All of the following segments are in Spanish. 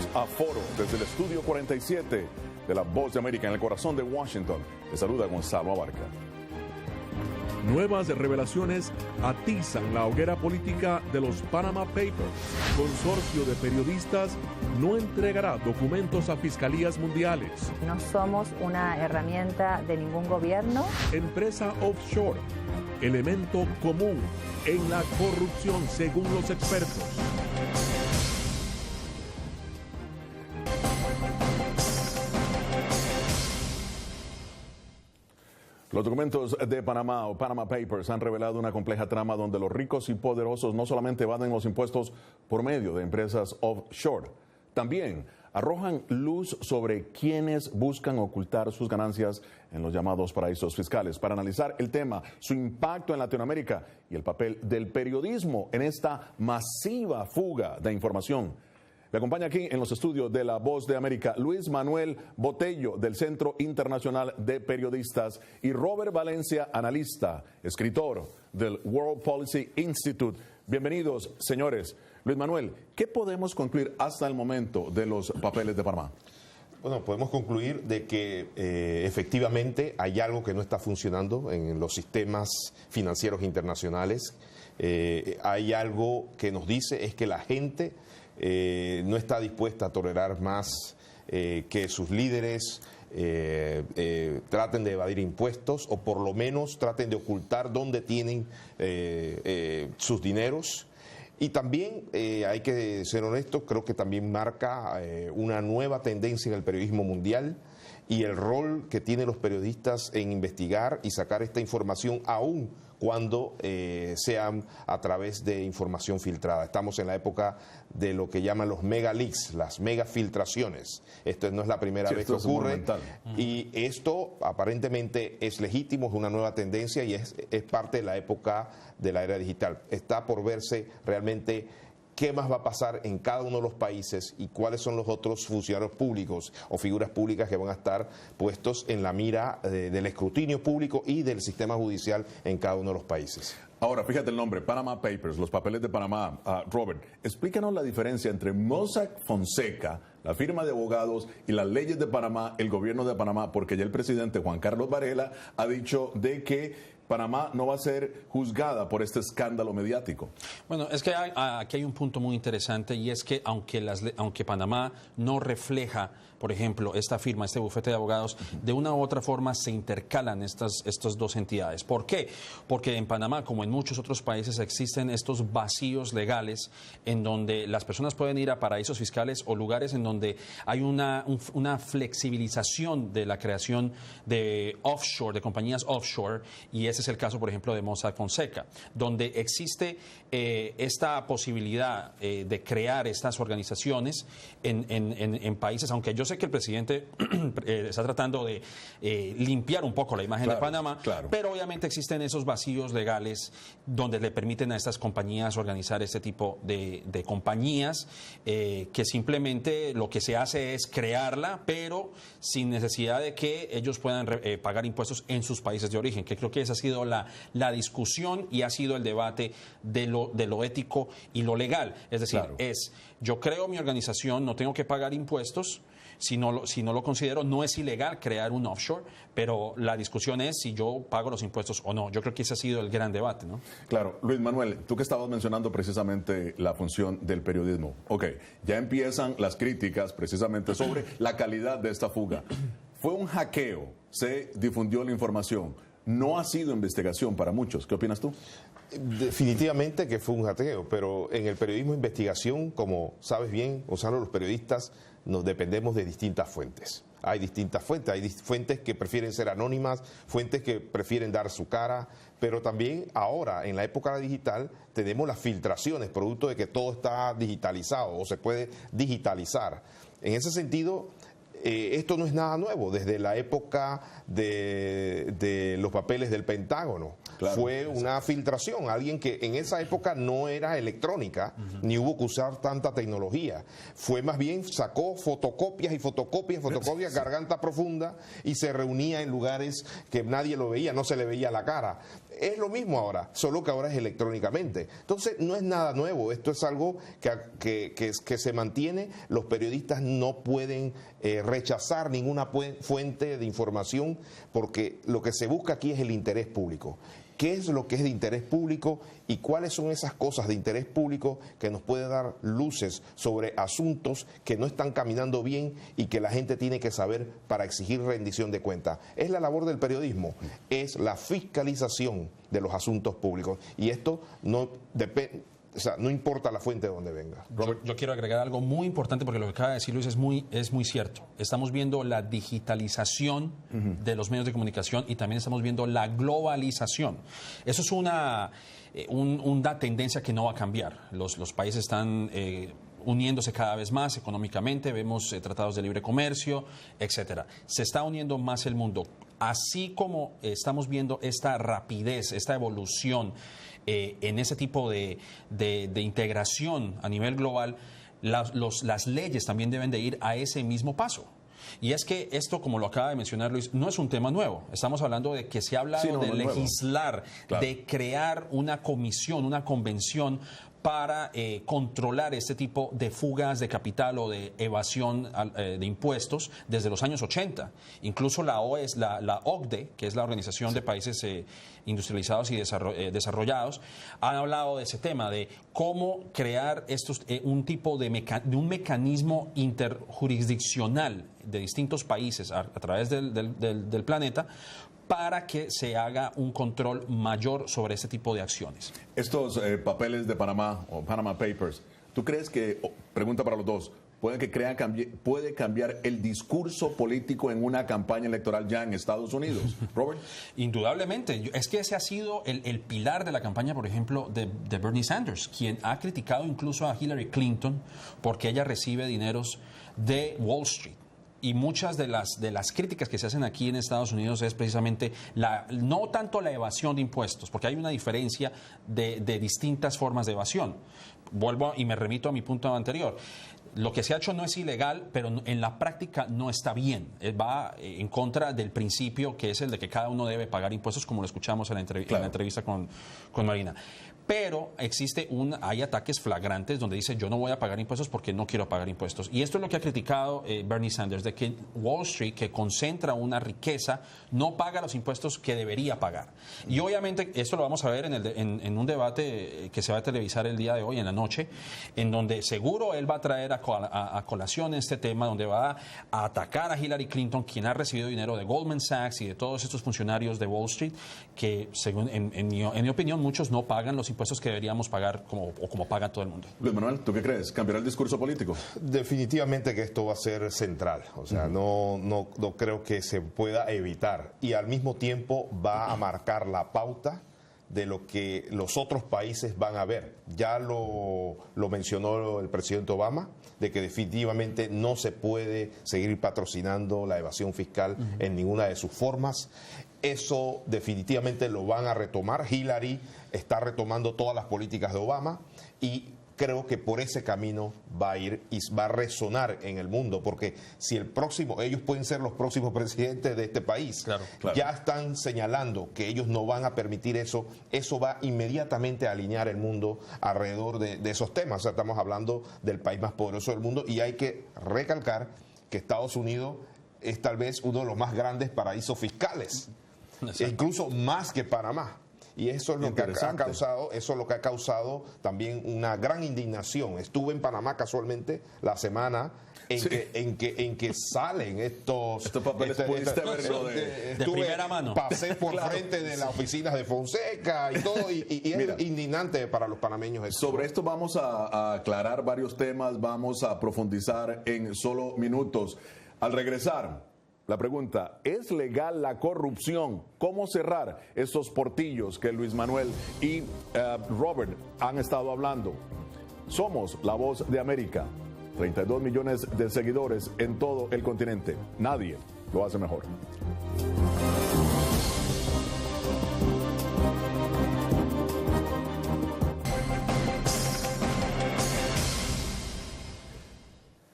Bienvenidos a Foro desde el estudio 47 de La Voz de América en el corazón de Washington. Les saluda Gonzalo Abarca. Nuevas revelaciones atizan la hoguera política de los Panama Papers. Consorcio de periodistas no entregará documentos a fiscalías mundiales. No somos una herramienta de ningún gobierno. Empresa offshore, elemento común en la corrupción según los expertos. Los documentos de Panamá o Panama Papers han revelado una compleja trama donde los ricos y poderosos no solamente evaden los impuestos por medio de empresas offshore, también arrojan luz sobre quienes buscan ocultar sus ganancias en los llamados paraísos fiscales. Para analizar el tema, su impacto en Latinoamérica y el papel del periodismo en esta masiva fuga de información, me acompaña aquí en los estudios de La Voz de América Luis Manuel Botello del Centro Internacional de Periodistas y Robert Valencia, analista, escritor del World Policy Institute. Bienvenidos, señores. Luis Manuel, ¿qué podemos concluir hasta el momento de los papeles de Panamá? Bueno, podemos concluir de que efectivamente hay algo que no está funcionando en los sistemas financieros internacionales. Hay algo que nos dice es que la gente no está dispuesta a tolerar más que sus líderes traten de evadir impuestos o por lo menos traten de ocultar dónde tienen sus dineros. Y también hay que ser honestos, creo que también marca una nueva tendencia en el periodismo mundial y el rol que tienen los periodistas en investigar y sacar esta información aún cuando sean a través de información filtrada. Estamos en la época de lo que llaman los mega leaks, las mega filtraciones. Esto no es la primera vez que ocurre. Y esto aparentemente es legítimo, es una nueva tendencia y es parte de la época de la era digital. Está por verse realmente qué más va a pasar en cada uno de los países y cuáles son los otros funcionarios públicos o figuras públicas que van a estar puestos en la mira del escrutinio público y del sistema judicial en cada uno de los países. Ahora, fíjate el nombre, Panama Papers, los papeles de Panamá. Robert, explícanos la diferencia entre Mossack Fonseca, la firma de abogados, y las leyes de Panamá, el gobierno de Panamá, porque ya el presidente Juan Carlos Varela ha dicho de que Panamá no va a ser juzgada por este escándalo mediático. Bueno, es que aquí hay un punto muy interesante y es que aunque Panamá no refleja, por ejemplo, esta firma, este bufete de abogados, de una u otra forma se intercalan estas dos entidades. ¿Por qué? Porque en Panamá, como en muchos otros países, existen estos vacíos legales en donde las personas pueden ir a paraísos fiscales o lugares en donde hay una flexibilización de la creación de offshore, de compañías offshore, y ese es el caso, por ejemplo, de Mossack Fonseca, donde existe esta posibilidad de crear estas organizaciones en países, aunque yo sé que el presidente está tratando de limpiar un poco la imagen de Panamá, pero obviamente existen esos vacíos legales donde le permiten a estas compañías organizar este tipo de compañías que simplemente lo que se hace es crearla, pero sin necesidad de que ellos puedan pagar impuestos en sus países de origen, que creo que esa ha sido la discusión y ha sido el debate de lo ético y lo legal. Es decir, yo creo mi organización, no tengo que pagar impuestos. Si no lo considero, no es ilegal crear un offshore, pero la discusión es si yo pago los impuestos o no. Yo creo que ese ha sido el gran debate, ¿no? Claro. Luis Manuel, tú que estabas mencionando precisamente la función del periodismo. Ok, ya empiezan las críticas precisamente sobre la calidad de esta fuga. Fue un hackeo, se difundió la información. No ha sido investigación para muchos. ¿Qué opinas tú? Definitivamente que fue un hackeo, pero en el periodismo de investigación, como sabes bien, Gonzalo, los periodistas nos dependemos de distintas fuentes. Hay distintas fuentes, hay fuentes que prefieren ser anónimas, fuentes que prefieren dar su cara, pero también ahora, en la época digital, tenemos las filtraciones, producto de que todo está digitalizado o se puede digitalizar. En ese sentido, esto no es nada nuevo, desde la época de los papeles del Pentágono. Claro, fue una filtración, alguien que en esa época no era electrónica, ni hubo que usar tanta tecnología. Fue más bien, sacó fotocopias y fotocopias, garganta profunda, y se reunía en lugares que nadie lo veía, no se le veía la cara. Es lo mismo ahora, solo que ahora es electrónicamente. Entonces no es nada nuevo, esto es algo que se mantiene. Los periodistas no pueden rechazar ninguna fuente de información, porque lo que se busca aquí es el interés público. ¿Qué es lo que es de interés público y cuáles son esas cosas de interés público que nos pueden dar luces sobre asuntos que no están caminando bien y que la gente tiene que saber para exigir rendición de cuentas? Es la labor del periodismo, es la fiscalización de los asuntos públicos, y esto no depende. O sea, no importa la fuente de donde venga. Yo quiero agregar algo muy importante, porque lo que acaba de decir Luis es muy cierto. Estamos viendo la digitalización de los medios de comunicación y también estamos viendo la globalización. Eso es una tendencia que no va a cambiar. Los países están uniéndose cada vez más económicamente, vemos tratados de libre comercio, etcétera. Se está uniendo más el mundo. Así como estamos viendo esta rapidez, esta evolución en ese tipo de integración a nivel global, las leyes también deben de ir a ese mismo paso. Y es que esto, como lo acaba de mencionar Luis, no es un tema nuevo. Estamos hablando de que se ha hablado de legislar, claro, de crear una comisión, una convención para controlar este tipo de fugas de capital o de evasión de impuestos desde los años 80. Incluso la OCDE, que es la Organización de Países Industrializados y Desarrollados, han hablado de ese tema, de cómo crear un tipo de un mecanismo interjurisdiccional de distintos países a través del planeta, para que se haga un control mayor sobre este tipo de acciones. Estos papeles de Panamá o Panama Papers, ¿tú crees que, pregunta para los dos, puede cambiar el discurso político en una campaña electoral ya en Estados Unidos? Robert. Indudablemente. Es que ese ha sido el pilar de la campaña, por ejemplo, de Bernie Sanders, quien ha criticado incluso a Hillary Clinton porque ella recibe dineros de Wall Street. Y muchas de las críticas que se hacen aquí en Estados Unidos es precisamente no tanto la evasión de impuestos, porque hay una diferencia de distintas formas de evasión. Vuelvo y me remito a mi punto anterior. Lo que se ha hecho no es ilegal, pero en la práctica no está bien. Va en contra del principio, que es el de que cada uno debe pagar impuestos, como lo escuchamos en la entrevista con Marina. Pero hay ataques flagrantes donde dice yo no voy a pagar impuestos porque no quiero pagar impuestos. Y esto es lo que ha criticado Bernie Sanders, de que Wall Street, que concentra una riqueza, no paga los impuestos que debería pagar. Y obviamente esto lo vamos a ver en un debate que se va a televisar el día de hoy, en la noche, en donde seguro él va a traer a colación este tema, donde va a atacar a Hillary Clinton, quien ha recibido dinero de Goldman Sachs y de todos estos funcionarios de Wall Street, que según en mi opinión muchos no pagan los impuestos que deberíamos pagar como paga todo el mundo. Luis Manuel, ¿tú qué crees? ¿Cambiará el discurso político? Definitivamente que esto va a ser central, o sea, no creo que se pueda evitar, y al mismo tiempo va a marcar la pauta de lo que los otros países van a ver. Ya lo mencionó el presidente Obama, de que definitivamente no se puede seguir patrocinando la evasión fiscal en ninguna de sus formas. Eso definitivamente lo van a retomar. Hillary está retomando todas las políticas de Obama, y creo que por ese camino va a ir y va a resonar en el mundo, porque si ellos pueden ser los próximos presidentes de este país, claro. Ya están señalando que ellos no van a permitir eso va inmediatamente a alinear el mundo alrededor de esos temas. O sea, estamos hablando del país más poderoso del mundo, y hay que recalcar que Estados Unidos es tal vez uno de los más grandes paraísos fiscales, incluso más que Panamá. Y eso es lo que ha causado también una gran indignación. Estuve en Panamá casualmente la semana en que salen estos papeles. De primera mano. Pasé por frente de las oficinas de Fonseca y todo, y es indignante para los panameños esto. Sobre esto vamos a aclarar varios temas, vamos a profundizar en solo minutos. Al regresar, la pregunta, ¿es legal la corrupción? ¿Cómo cerrar estos portillos que Luis Manuel y Robert han estado hablando? Somos la voz de América. 32 millones de seguidores en todo el continente. Nadie lo hace mejor.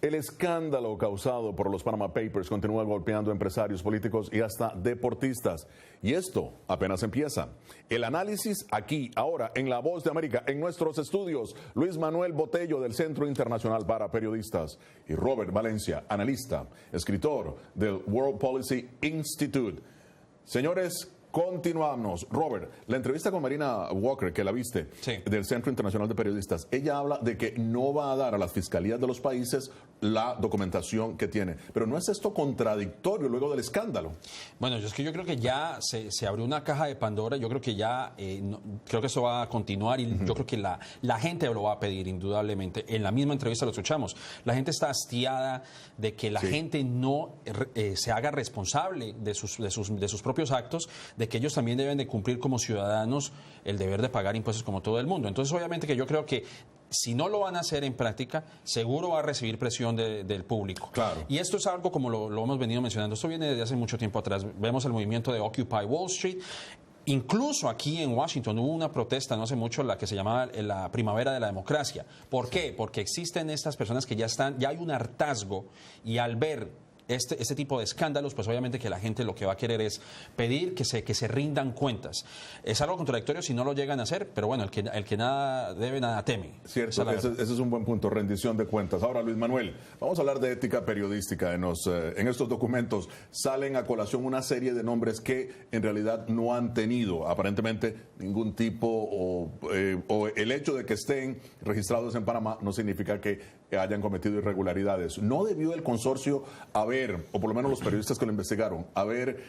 El escándalo causado por los Panama Papers continúa golpeando a empresarios, políticos y hasta deportistas. Y esto apenas empieza. El análisis aquí, ahora, en La Voz de América, en nuestros estudios. Luis Manuel Botello, del Centro Internacional para Periodistas, y Robert Valencia, analista, escritor del World Policy Institute. Señores, continuamos. Robert, la entrevista con Marina Walker, que la viste, sí, del Centro Internacional de Periodistas, ella habla de que no va a dar a las fiscalías de los países la documentación que tiene. Pero ¿no es esto contradictorio luego del escándalo? Bueno, es que yo creo que ya se abrió una caja de Pandora. Yo creo que ya, creo que eso va a continuar y yo creo que la gente lo va a pedir indudablemente. En la misma entrevista lo escuchamos. La gente está hastiada de que la gente no se haga responsable de sus propios actos, de que ellos también deben de cumplir como ciudadanos el deber de pagar impuestos como todo el mundo. Entonces, obviamente que yo creo que si no lo van a hacer en práctica, seguro va a recibir presión del público. Claro. Y esto es algo como lo hemos venido mencionando. Esto viene desde hace mucho tiempo atrás. Vemos el movimiento de Occupy Wall Street. Incluso aquí en Washington hubo una protesta no hace mucho, la que se llamaba la primavera de la democracia. ¿Por qué? Porque existen estas personas que ya hay un hartazgo, y al ver este tipo de escándalos, pues obviamente que la gente lo que va a querer es pedir que se rindan cuentas. Es algo contradictorio si no lo llegan a hacer, pero bueno, el que nada debe, nada teme. Cierto, ese es un buen punto, rendición de cuentas. Ahora, Luis Manuel, vamos a hablar de ética periodística. En estos documentos salen a colación una serie de nombres que en realidad no han tenido aparentemente ningún tipo o el hecho de que estén registrados en Panamá no significa que hayan cometido irregularidades. ¿No debió el consorcio o por lo menos los periodistas que lo investigaron, haber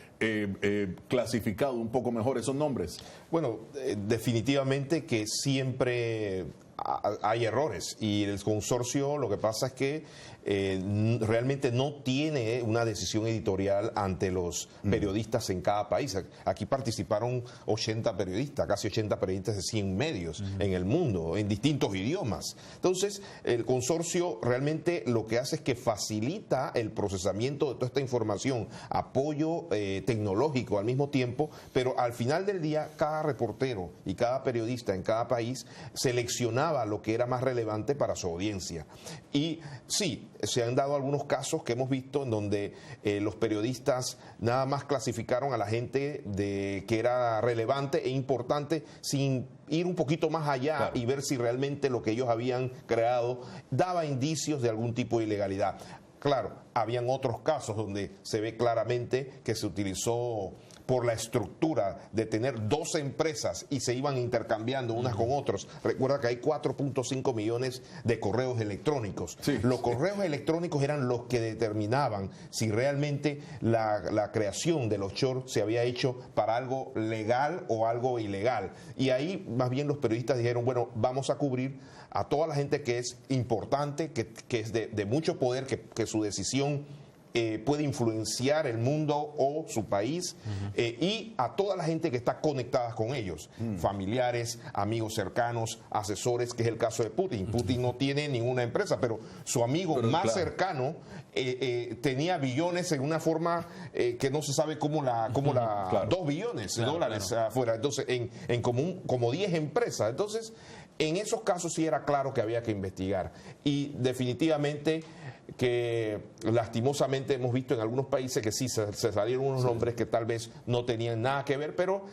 clasificado un poco mejor esos nombres? Bueno, definitivamente que siempre hay errores, y el consorcio lo que pasa es que realmente no tiene una decisión editorial ante los periodistas en cada país. Aquí participaron 80 periodistas, casi 80 periodistas de 100 medios en el mundo, en distintos idiomas. Entonces, el consorcio realmente lo que hace es que facilita el procesamiento de toda esta información, apoyo tecnológico al mismo tiempo, pero al final del día cada reportero y cada periodista en cada país seleccionaba lo que era más relevante para su audiencia. Y sí, se han dado algunos casos que hemos visto en donde los periodistas nada más clasificaron a la gente que era relevante e importante sin ir un poquito más allá, claro, y ver si realmente lo que ellos habían creado daba indicios de algún tipo de ilegalidad. Claro, habían otros casos donde se ve claramente que se utilizó por la estructura de tener dos empresas y se iban intercambiando unas con otros. Recuerda que hay 4.5 millones de correos electrónicos. Sí, los correos electrónicos eran los que determinaban si realmente la creación del offshore se había hecho para algo legal o algo ilegal. Y ahí más bien los periodistas dijeron, bueno, vamos a cubrir a toda la gente que es importante, que es de mucho poder, que su decisión puede influenciar el mundo o su país, y a toda la gente que está conectada con ellos, familiares, amigos cercanos, asesores, que es el caso de Putin. Putin no tiene ninguna empresa, pero su amigo más cercano tenía billones en una forma que no se sabe cómo claro, 2 billones de dólares afuera. Entonces, en como 10 empresas. Entonces, en esos casos sí era claro que había que investigar. Y definitivamente que lastimosamente hemos visto en algunos países que sí se salieron unos nombres que tal vez no tenían nada que ver, pero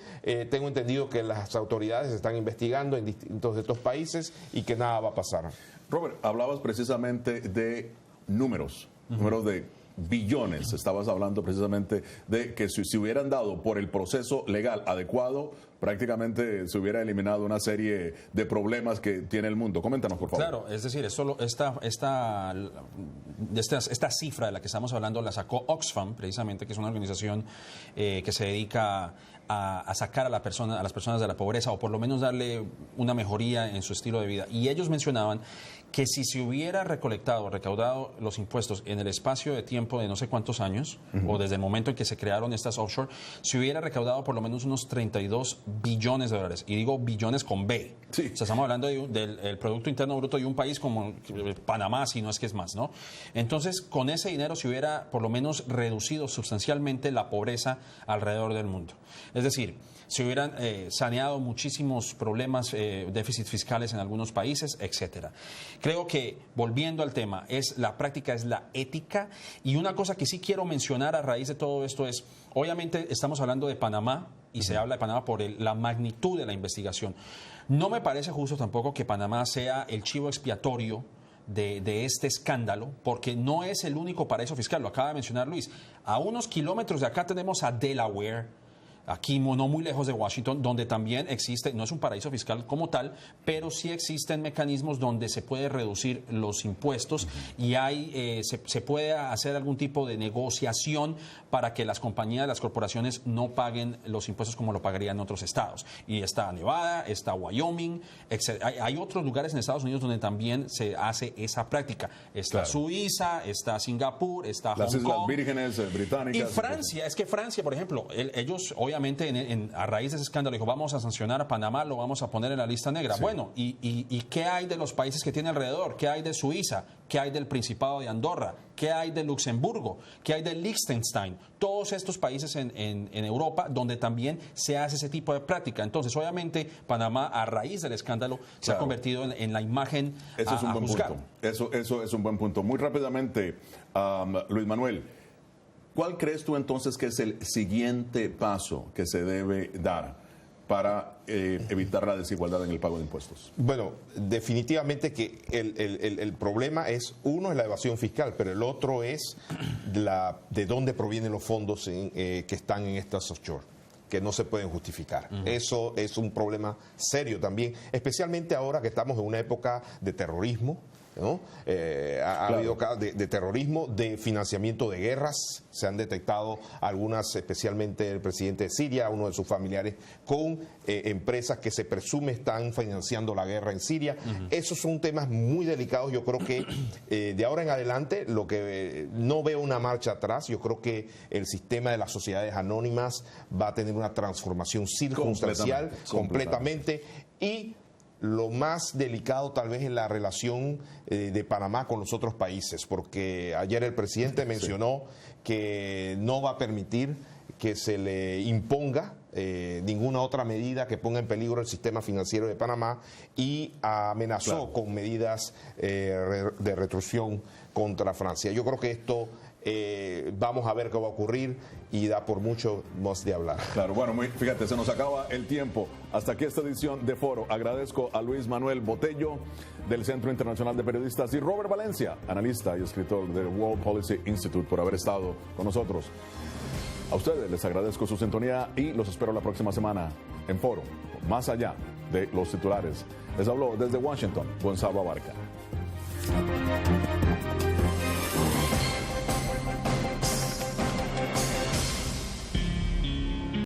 tengo entendido que las autoridades están investigando en distintos de estos países y que nada va a pasar. Robert, hablabas precisamente de números de billones. Estabas hablando precisamente de que si hubieran dado por el proceso legal adecuado, prácticamente se hubiera eliminado una serie de problemas que tiene el mundo. Coméntanos, por favor. Claro, es decir, esta cifra de la que estamos hablando la sacó Oxfam, precisamente, que es una organización que se dedica a sacar a las personas de la pobreza, o por lo menos darle una mejoría en su estilo de vida. Y ellos mencionaban que si se hubiera recaudado los impuestos en el espacio de tiempo de no sé cuántos años, o desde el momento en que se crearon estas offshore, se hubiera recaudado por lo menos unos 32 billones de dólares. Y digo billones con B. Sí. O sea, estamos hablando del Producto Interno Bruto de un país como Panamá, si no es que es más, ¿no? Entonces, con ese dinero se hubiera por lo menos reducido sustancialmente la pobreza alrededor del mundo. Es decir, se hubieran saneado muchísimos problemas, déficits fiscales en algunos países, etcétera. Creo que, volviendo al tema, la práctica es la ética. Y una cosa que sí quiero mencionar a raíz de todo esto es, obviamente estamos hablando de Panamá, y se habla de Panamá por la magnitud de la investigación. No me parece justo tampoco que Panamá sea el chivo expiatorio de este escándalo, porque no es el único paraíso fiscal, lo acaba de mencionar Luis. A unos kilómetros de acá tenemos a Delaware, aquí no muy lejos de Washington, donde también existe, no es un paraíso fiscal como tal, pero sí existen mecanismos donde se puede reducir los impuestos y se puede hacer algún tipo de negociación para que las compañías, las corporaciones no paguen los impuestos como lo pagarían en otros estados. Y está Nevada, está Wyoming, etc. Hay otros lugares en Estados Unidos donde también se hace esa práctica. Está Suiza, está Singapur, está las Hong Kong. Islas Vírgenes Británicas. Y Francia, es que Francia, por ejemplo, ellos obviamente a raíz de ese escándalo dijo, vamos a sancionar a Panamá, lo vamos a poner en la lista negra. Sí. Bueno, ¿y qué hay de los países que tiene alrededor? ¿Qué hay de Suiza? ¿Qué hay del Principado de Andorra? ¿Qué hay de Luxemburgo? ¿Qué hay de Liechtenstein? Todos estos países en Europa donde también se hace ese tipo de práctica. Entonces, obviamente, Panamá, a raíz del escándalo, se ha convertido en la imagen eso es un buen juzgar. punto. Eso es un buen punto. Muy rápidamente, Luis Manuel, ¿cuál crees tú entonces que es el siguiente paso que se debe dar para evitar la desigualdad en el pago de impuestos? Bueno, definitivamente que el problema es, uno es la evasión fiscal, pero el otro es de dónde provienen los fondos que están en estas offshore, que no se pueden justificar. Eso es un problema serio también, especialmente ahora que estamos en una época de terrorismo, ¿no? Ha habido casos de terrorismo, de financiamiento de guerras. Se han detectado algunas, especialmente el presidente de Siria, uno de sus familiares, con empresas que se presume están financiando la guerra en Siria. Esos son temas muy delicados. Yo creo que de ahora en adelante no veo una marcha atrás. Yo creo que el sistema de las sociedades anónimas va a tener una transformación circunstancial completamente. Y lo más delicado tal vez es la relación de Panamá con los otros países, porque ayer el presidente mencionó que no va a permitir que se le imponga ninguna otra medida que ponga en peligro el sistema financiero de Panamá y amenazó con medidas de retrucción contra Francia. Yo creo que esto vamos a ver qué va a ocurrir y da por mucho más de hablar. Claro, bueno, fíjate, se nos acaba el tiempo. Hasta aquí esta edición de Foro. Agradezco a Luis Manuel Botello del Centro Internacional de Periodistas y Robert Valencia, analista y escritor del World Policy Institute, por haber estado con nosotros. A ustedes les agradezco su sintonía y los espero la próxima semana en Foro, más allá de los titulares. Les habló desde Washington, Gonzalo Abarca.